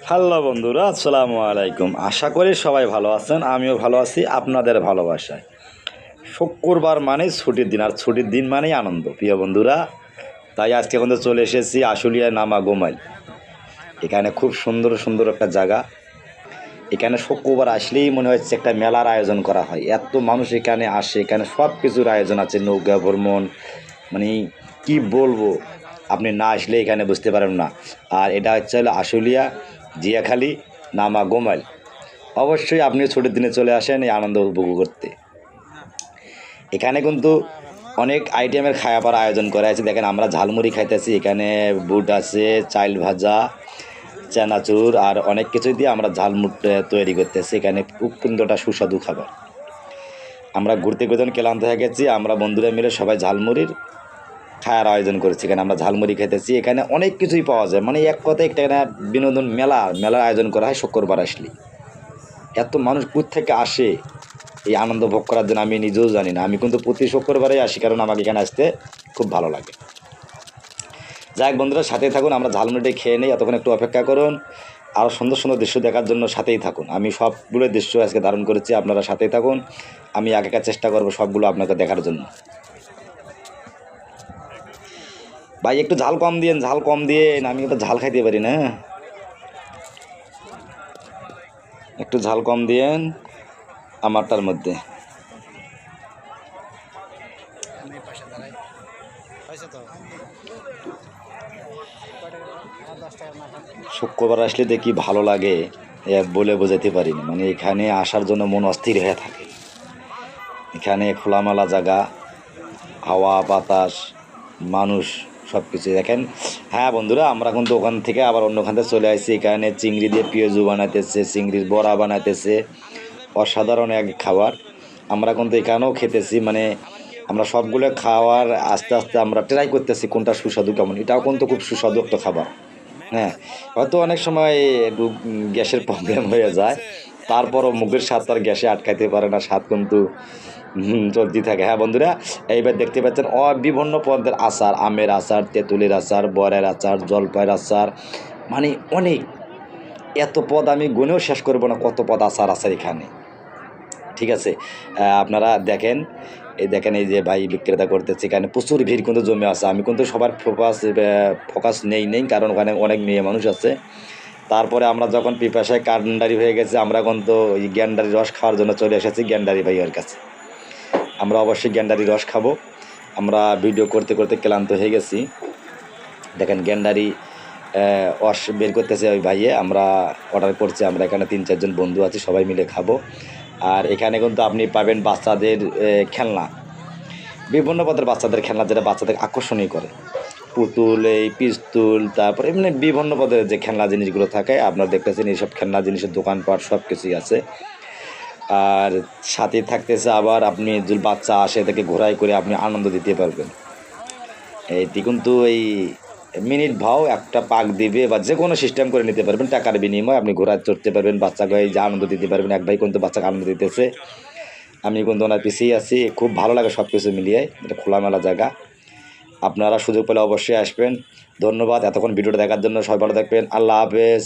Hello বন্ধুরা, আসসালামু আলাইকুম। আশা করি সবাই ভালো আছেন, আমিও ভালো আছি আপনাদের ভালোবাসায়। শুক্রবার মানে ছুটির দিন, আর ছুটির দিন মানেই আনন্দ প্রিয় বন্ধুরা। তাই আজকে কিন্তু চলে এসেছি আশুলিয়া নামা গোমাইল। এখানে খুব সুন্দর সুন্দর একটা জায়গা। এখানে শুক্রবার আসলেই মনে হচ্ছে একটা মেলার আয়োজন করা হয়, এত মানুষ এখানে আসে। এখানে সব কিছুর আয়োজন আছে, নৌকা ভ্রমণ, মানে কি বলবো, আপনি না আসলে এখানে বুঝতে পারেন না। আর এটা হচ্ছে হলো আশুলিয়া জিয়াখালী নামা গোমাইল। অবশ্যই আপনিও ছুটির দিনে চলে আসেন এই আনন্দ উপভোগ করতে। এখানে কিন্তু অনেক আইটেমের খাওয়ার আয়োজন করা আছে। দেখেন আমরা ঝালমুড়ি খাইতেছি, এখানে বুট আছে, চাইল ভাজা, চানাচুর আর অনেক কিছুই দিয়ে আমরা ঝালমুট তৈরি করতেছি। এখানে খুব সুন্দরটা সুস্বাদু খাবার। আমরা ঘুরতে ঘুরতে ক্লান্ত হয়ে গেছি, আমরা বন্ধুরা মিলে সবাই ঝালমুড়ির খাওয়ার আয়োজন করেছি। এখানে আমরা ঝালমুড়ি খেতেছি, এখানে অনেক কিছুই পাওয়া যায়, মানে এক কথায় একটা বিনোদন মেলার আয়োজন করা হয় শুক্রবার আসলে। এত মানুষ কোথা থেকে আসে এই আনন্দ ভোগ করার জন্য আমি নিজেও জানি না। আমি কিন্তু প্রতি শুক্রবারেই আসি, কারণ আমাকে এখানে আসতে খুব ভালো লাগে। যাই হোক বন্ধুরা, সাথেই থাকুন, আমরা ঝালমুড়িটা খেয়ে নেই, এতক্ষণ একটু অপেক্ষা করুন। আরও সুন্দর সুন্দর দৃশ্য দেখার জন্য সাথেই থাকুন। আমি সবগুলো দৃশ্য আজকে ধারণ করেছি, আপনারা সাথেই থাকুন। আমি একা চেষ্টা করবো সবগুলো আপনাকে দেখার জন্য। ভাই একটু ঝাল কম দিয়েন, ঝাল কম দিয়েন, আমি তো ঝাল খাইতে পারি না। একটু ঝাল কম দিয়েন আমারটার মধ্যে। শুক্রবার আসলে দেখি ভালো লাগে, বলে বোঝাতে পারি না। মানে এখানে আসার জন্য মন অস্থির হয়ে থাকে। এখানে খোলামেলা জায়গা, হাওয়া বাতাস, মানুষ, সব কিছু দেখেন। হ্যাঁ বন্ধুরা, আমরা কিন্তু ওখান থেকে আবার অন্যখান থেকে চলে আসছি। এখানে চিংড়ি দিয়ে পেঁয়াজু বানাইতেছে, চিংড়ির বড়া বানাইতেছে, অসাধারণ এক খাবার। আমরা কিন্তু এখানেও খেতেছি, মানে আমরা সবগুলো খাওয়ার আস্তে আস্তে আমরা ট্রাই করতেছি কোনটা সুস্বাদু কেমন। এটাও কিন্তু খুব সুস্বাদু একটা খাবার। হ্যাঁ, হয়তো অনেক সময় একটু গ্যাসের প্রবলেম হয়ে যায়, তারপরও মুখের স্বাদ তো আর গ্যাসে আটকাইতে পারে না, স্বাদ কিন্তু চলতেই থাকে। হ্যাঁ বন্ধুরা, এইবার দেখতে পাচ্ছেন বিভিন্ন পদের আচার, আমের আচার, তেঁতুলের আচার, বরের আচার, জলপাইয়ের আচার, মানে অনেক, এত পদ আমি গুনেও শেষ করবো না, কত পদ আচার আছে এখানে। ঠিক আছে, আপনারা দেখেন, এই যে ভাই বিক্রেতা করতেছে, এখানে প্রচুর ভিড় কিন্তু জমে আছে। আমি কিন্তু সবার ফোকাস নেই, কারণ ওখানে অনেক মেয়ে মানুষ আছে। তারপরে আমরা যখন পিপাসায় কান্ডারি হয়ে গেছে, আমরা কিন্তু ওই গ্যান্ডারি রস খাওয়ার জন্য চলে এসেছি গ্যান্ডারি ভাইয়ের কাছে। আমরা অবশ্যই গ্যান্ডারি রস খাবো। আমরা ভিডিও করতে করতে ক্লান্ত হয়ে গেছি। দেখেন গ্যান্ডারি রস বের করতেছে ওই ভাইয়ে, আমরা অর্ডার করছি। আমরা এখানে 3-4 জন বন্ধু আছি, সবাই মিলে খাবো। আর এখানে কিন্তু আপনি পাবেন বাচ্চাদের খেলনা, বিভিন্ন পদের বাচ্চাদের খেলনা, যেটা বাচ্চাদের আকর্ষণীয় করে। পুতুল, এই পিস্তুল, তারপর এমনি বিভিন্ন পদের যে খেলনা জিনিসগুলো থাকে আপনারা দেখতেছেন, এইসব খেলনা জিনিসের দোকানপাট সব কিছুই আছে। আর সাথে থাকতেছে আবার আপনি যদি বাচ্চা আসে তাকে ঘোরাই করে আপনি আনন্দ দিতে পারবেন। এইটি কিন্তু এই মিনিট ভাও একটা পাক দিবে বা যে কোনো সিস্টেম করে নিতে পারবেন, টাকার বিনিময়ে আপনি ঘোরা চড়তে পারবেন, বাচ্চাকে এই যে আনন্দ দিতে পারবেন। এক ভাই কিন্তু বাচ্চাকে আনন্দ দিতেছে, আমি কিন্তু ওনার পিছিয়ে আছি। খুব ভালো লাগে সব কিছু মিলিয়ে, এটা খোলামেলা জায়গা। আপনারা সুযোগ পেলে অবশ্যই আসবেন। ধন্যবাদ এতক্ষণ ভিডিওটা দেখার জন্য। সবাই ভালো থাকবেন, আল্লাহ হাফেজ।